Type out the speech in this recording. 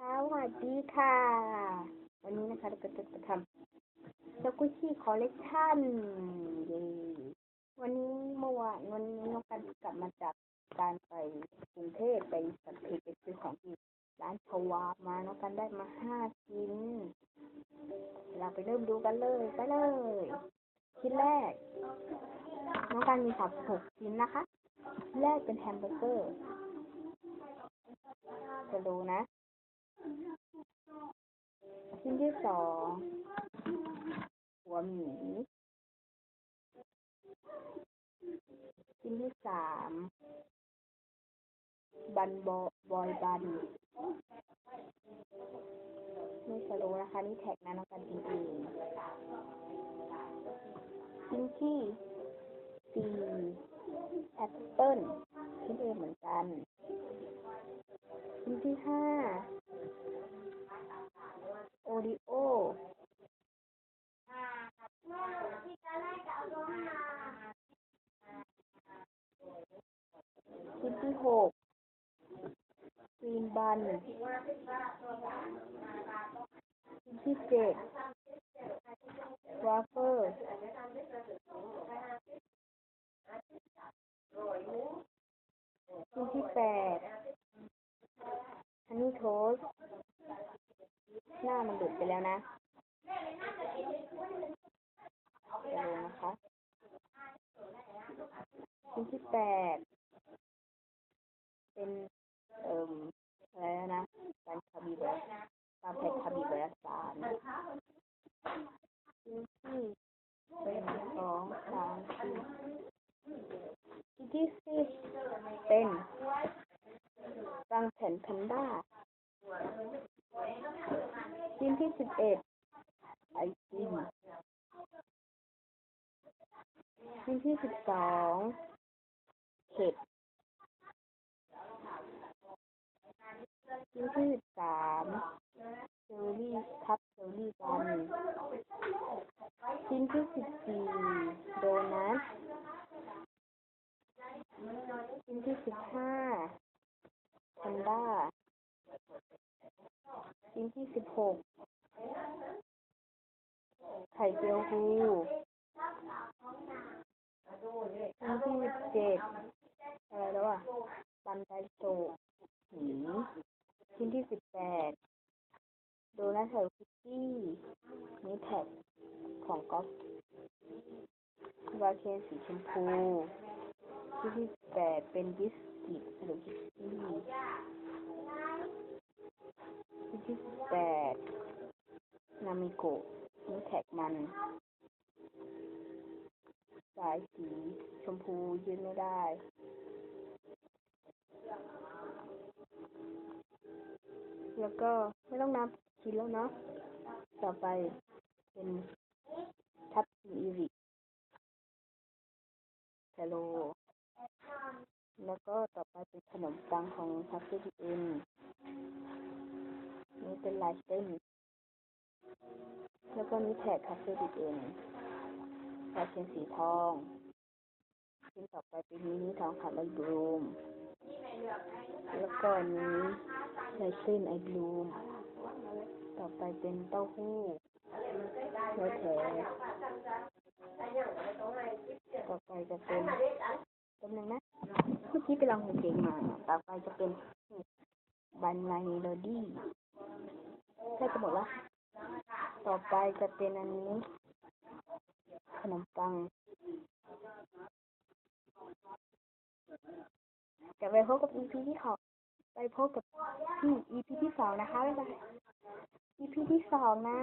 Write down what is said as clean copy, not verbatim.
สวัสดีค่ะ วันนี้นะคะเราก็จะทำสกุชี่คอลเลกชันเย้วันนี้น้องกันกลับมาจากการไปกรุงเทพไปสัมผัสไปซื้อของที่ร้านชวาบมาน้องกันได้มา5 ชิ้น เราไปเริ่มดูกันเลยไปเลยชิ้นแรกน้องกันมี36 ชิ้นนะคะชิ้นแรกเป็นแฮมเบอร์เกอร์จะดูนะชิ้นที่2หัวหมีชิ้นที่3บันบอยบันไม่สโลนะคะนี่แท็กนะน้องกันจริงๆชิ้นที่4แอปเปิ้ลชิ้นเอเหมือนกันชิ้นที่5โอริโอชิ้นที่6ครีมบันชิ้นที่7วาฟเฟิลชิ้นที่8ฮันนี่โทสต์หน้ามันหลุดไปแล้วนะจะลงนะคะชิ้นที่8เป็นอะไรนะการคาบิบาปลาแผ่นคาบิบาสารชิ้นที่1 2 3 4ชิ้นที่10เป็นรังแผ่นแพนด้าชิ้นที่11ไอติมชิ้นที่12เห็ดชิ้นที่13เชอร์รี่คัพเชอร์รี่กันชิ้นที่14โดนัทชิ้นที่15แพนด้าชิ้นที่16ไข่เจียวฮูชิ้นที่17อะไรแล้วอ่ะบันไดโตะหินชิ้นที่18โดนัทเฮลคิตตี้นี่แท็กของก๊อฟวาเคนสีชมพูชิ้นที่18เป็นบิสกิตเฮลคิตตี้ชิ้นที่18นามิโกะนี่แท็กมันสายสีชมพูยืนไม่ได้แล้วก็ไม่ต้องนับชิ้นแล้วเนาะต่อไปเป็นทับทิมอีริเทโลแล้วก็ต่อไปเป็นขนมปังของคาเฟ่ดีเอ็นนี่เป็นลายเส้นแล้วก็นี่แท็กคาเฟ่ดีเอ็นลายเส้นสีทองชิ้นต่อไปเป็นมินิทองคำไอบลูมแล้วก็นี้ลายเส้นไอบลูมต่อไปเป็นเต้าหู้เนื้อแท้ต่อไปจะเป็นตัวนึงนะเมื่อกี้ไปลองเพลงมาต่อไปจะเป็นบันไนโรดี้ใช่จะหมดละต่อไปจะเป็นอันนี้ขนมปังจะไปพบกับ EP ที่เขาไปพบกับที่ EP ที่ 2นะคะบ๊ายบาย EP ที่ 2นะ